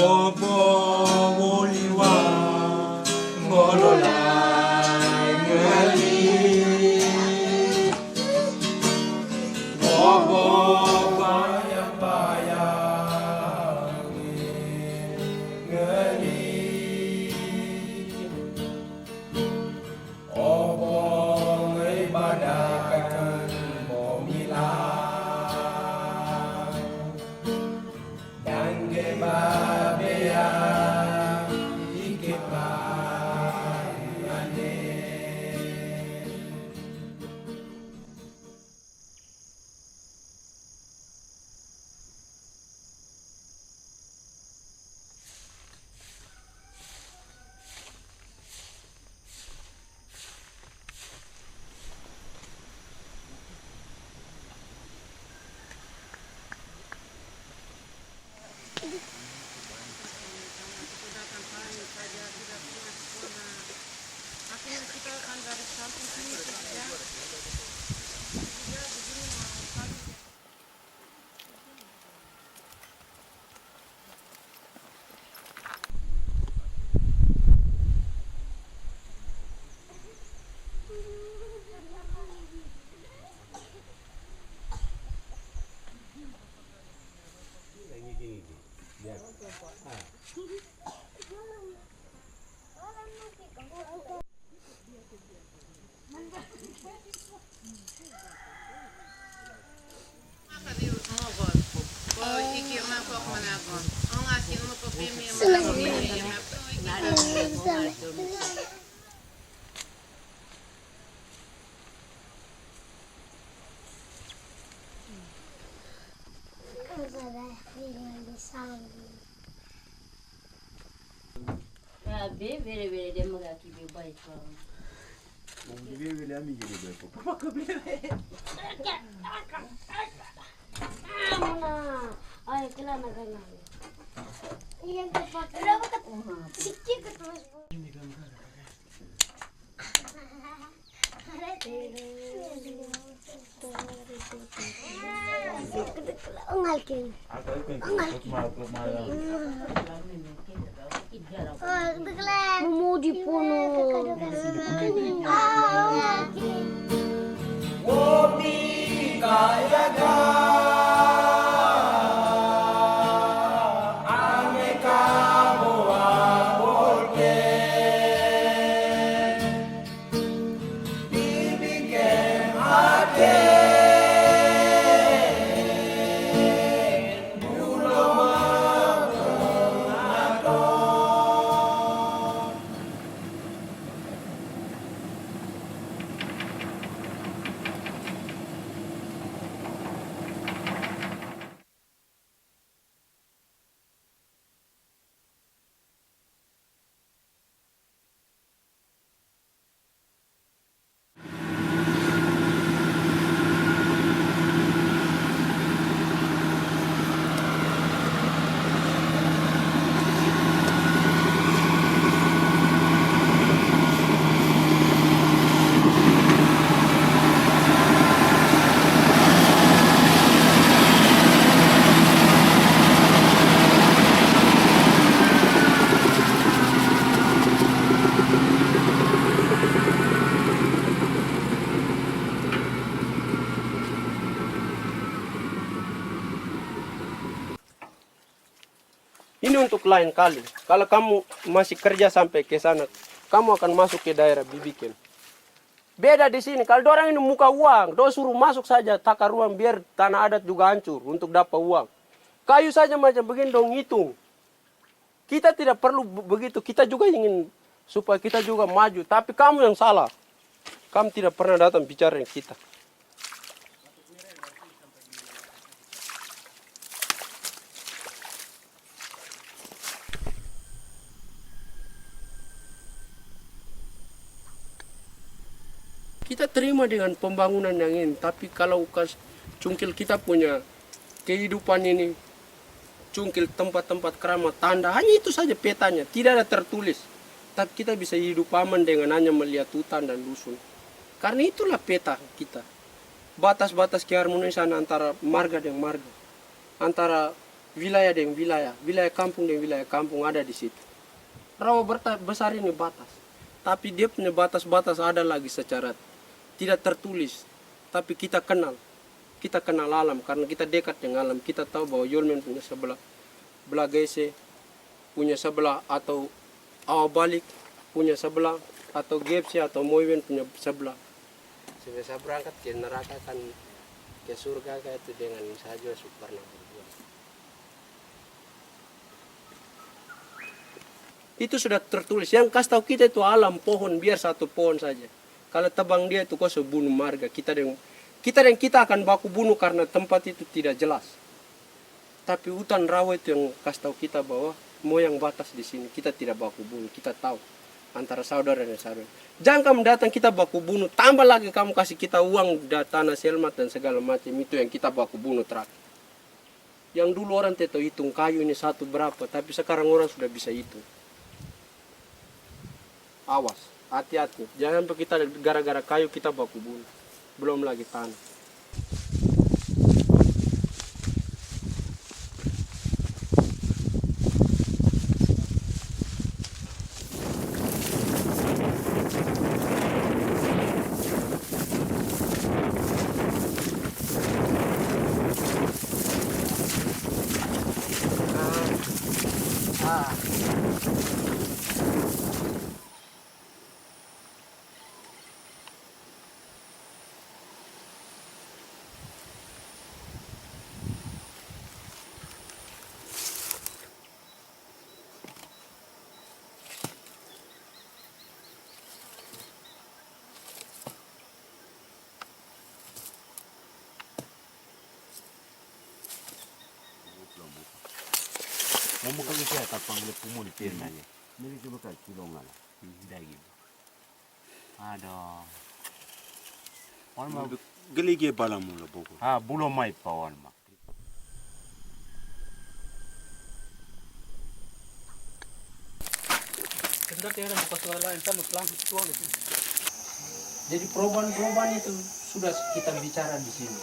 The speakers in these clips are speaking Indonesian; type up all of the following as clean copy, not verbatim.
Bobo Woliwa Ngololai Ngali Bobo Baya Baya Ngali Obong ibadahkan Bomila Dangge Babea Ike Bayane Bere demo ga ki be bai ko. Bebe ami gele be ko. Ay, kailan na ganyan. Iyan ka pa. Pero bakit sikip ka terus. Ungalkin. Memudi puno. Wobi Kayaga Aneka Boa Bolke Bibiken Ate Ini untuk lain kali. Kalau kamu masih kerja sampai ke sana, kamu akan masuk ke daerah Bibiken. Beda di sini. Kalau orang ini muka uang, do suruh masuk saja takar ruang biar tanah adat juga hancur untuk dapat uang. Kayu saja macam begini dong hitung. Kita tidak perlu begitu. Kita juga ingin supaya kita juga maju. Tapi kamu yang salah. Kamu tidak pernah datang bicara dengan kita. Kita terima dengan pembangunan yang ini, tapi kalau cungkil kita punya kehidupan ini, cungkil tempat-tempat keramat tanda, hanya itu saja petanya, tidak ada tertulis. Tapi kita bisa hidup aman dengan hanya melihat hutan dan dusun. Karena itulah peta kita. Batas-batas keharmonisan antara marga dan marga. Antara wilayah dengan wilayah, wilayah kampung dengan wilayah kampung ada di situ. Rawa besar ini batas, tapi dia punya batas-batas ada lagi secara tidak tertulis, tapi kita kenal alam karena kita dekat dengan alam. Kita tahu bahwa Yolmen punya sebelah Gese punya sebelah, atau Awabalik punya sebelah, atau Gepsi atau Moiwen punya sebelah. Saya berangkat ke neraka kan ke surga kayak itu dengan saja pernah berbuat. Itu sudah tertulis. Yang kasih tahu kita itu alam, pohon, biar satu pohon saja. Kalau tebang dia itu kau bunuh marga. Kita akan baku bunuh karena tempat itu tidak jelas. Tapi hutan rawa itu yang kasih tahu kita bahwa moyang batas di sini. Kita tidak baku bunuh. Kita tahu antara saudara dan saudara. Jangan kamu datang kita baku bunuh. Tambah lagi kamu kasih kita uang tanah selmat dan segala macam. Itu yang kita baku bunuh terakhir. Yang dulu orang tidak hitung kayu ini satu berapa. Tapi sekarang orang sudah bisa hitung. Awas, hati-hati. Jangan sampai kita gara-gara kayu kita baku bunuh. Belum lagi tanah. Mau muka kita tapang lepumu di pirna aja. Ini coba kan cilongan. Dagi. Ada. Olma Gelige balamu la boko. bulo mai pa olma. Jadi perubahan-perubahan itu sudah kita bicara di sini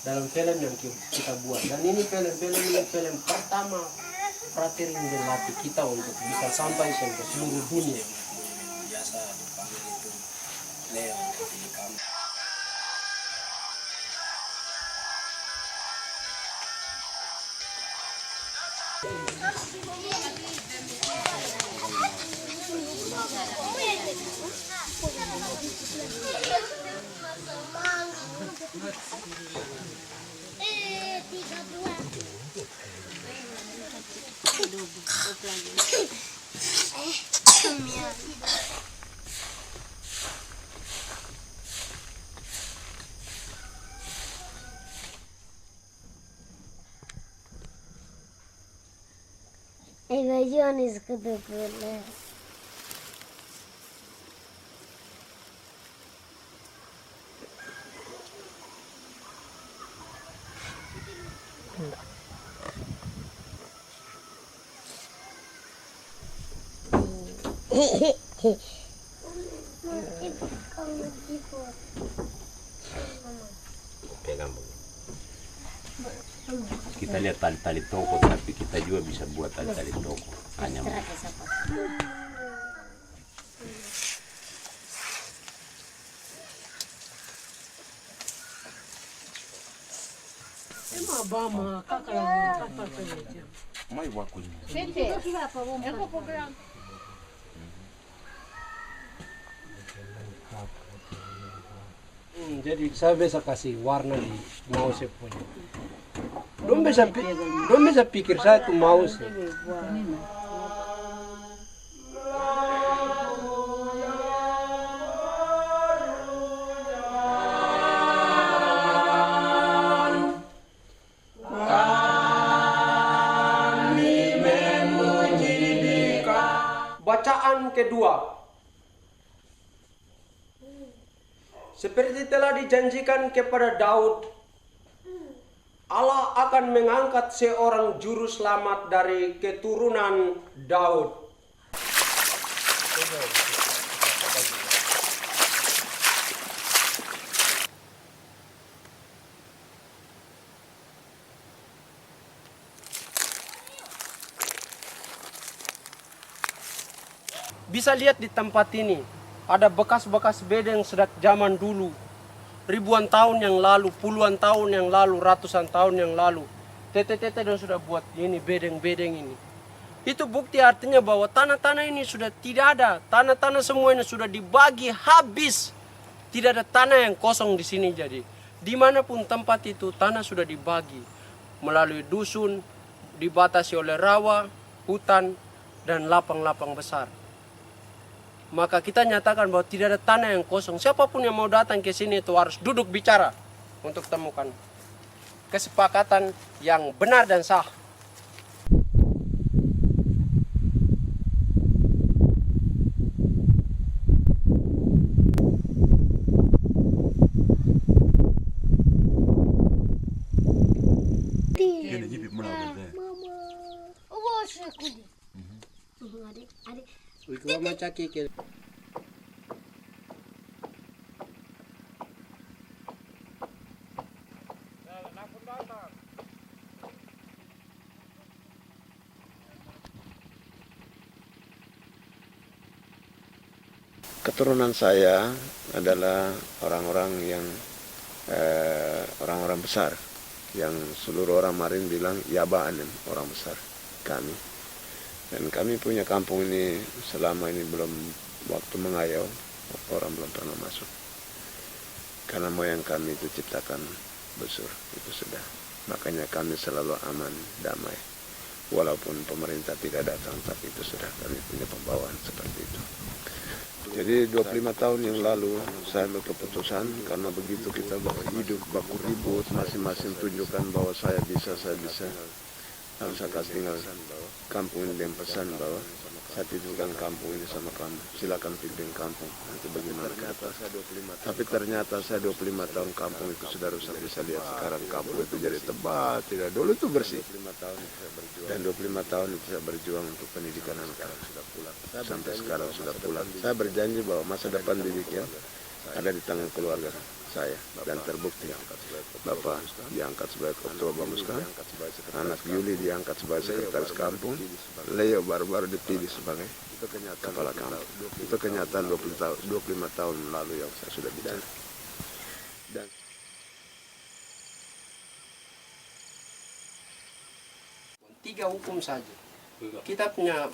dalam film yang kita buat. Dan ini film pertama Frater yang dilatih kita untuk bisa sampai ke seluruh dunia. Biasa dipanggil itu Leo di kampung. Evasiones kedua. Pegang begini. Kita lihat tali-tali toko, tapi kita juga bisa buat tali-tali toko. Hanya mai wakunya. Jadi saya bisa kasih warna di mouse punya. Dong bisa pikir saya itu mouse. Bacaan kedua. Seperti telah dijanjikan kepada Daud, Allah akan mengangkat seorang juru selamat dari keturunan Daud. bisa lihat di tempat ini ada bekas-bekas bedeng sejak zaman dulu, ribuan tahun yang lalu, puluhan tahun yang lalu, ratusan tahun yang lalu. Tete-tete dan sudah buat ini bedeng-bedeng ini. Itu bukti artinya bahwa tanah-tanah ini sudah tidak ada. Tanah-tanah semua ini sudah dibagi habis. Tidak ada tanah yang kosong di sini jadi. Dimanapun tempat itu tanah sudah dibagi. Melalui dusun, dibatasi oleh rawa, hutan, dan lapang-lapang besar. Maka kita nyatakan bahwa tidak ada tanah yang kosong. Siapapun yang mau datang ke sini itu harus duduk bicara untuk temukan kesepakatan yang benar dan sah. Kene jipi muna bete. Oh, sekali. Adik. Ikaw macaki ke keturunan saya adalah orang-orang yang orang-orang besar yang seluruh orang Marin bilang Yabaanem, orang besar kami. Dan kami punya kampung ini selama ini belum waktu mengayau, orang belum pernah masuk. Karena moyang kami itu ciptakan besar, itu sudah. Makanya kami selalu aman, damai. Walaupun pemerintah tidak datang, tapi itu sudah kami punya pembawaan seperti itu. Jadi 25 tahun yang lalu saya ambil keputusan karena begitu kita hidup baku ribut, masing-masing tunjukkan bahwa saya bisa. Lalu saya kasih tinggal kampung ini dengan pesan bahwa saya titipkan kampung ini sama kamu. Silakan pimpin kampung, nanti bagaimana ke depan. Tapi ternyata saya 25 tahun kampung itu sudah rusak. Bisa lihat sekarang kampung itu jadi tebal, tidak dulu itu bersih. Dan 25 tahun itu saya berjuang untuk pendidikan anak sudah pulang. Sampai sekarang sudah pulang. Saya berjanji bahwa masa depan didiknya ada di tangan keluarga saya dan terbukti. Bapak diangkat sebagai ketua Bamuska, anak Yuli diangkat sebagai sekretaris kampung, Leo baru-baru dipilih sebagai kepala kampung. Itu kenyataan 25 tahun lalu yang saya sudah bicara. Dan tiga hukum saja. Kita punya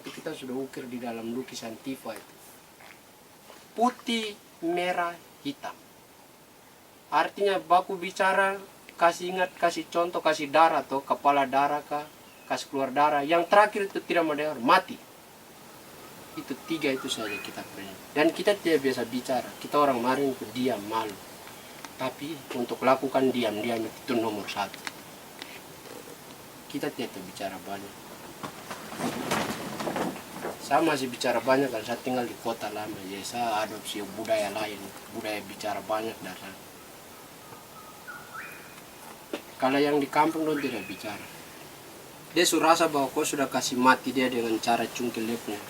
kita sudah ukir di dalam lukisan Tifa itu. Putih, merah, hitam. Artinya baku bicara, kasih ingat, kasih contoh, kasih darah atau kepala darah kah, kasih keluar darah. Yang terakhir itu tidak mendengar, mati. Itu tiga itu saja kita punya. Dan kita tidak biasa bicara. Kita orang Marin itu diam, malu. Tapi untuk lakukan diam itu nomor 1. Kita tidak bicara banyak. Saya masih bicara banyak kan saya tinggal di kota lama. Jadi saya adopsi budaya lain, budaya bicara banyak dasar. Kalau yang di kampung dong tidak bicara. Dia sudah rasa bahwa kau sudah kasih mati dia dengan cara cungkil lepnya.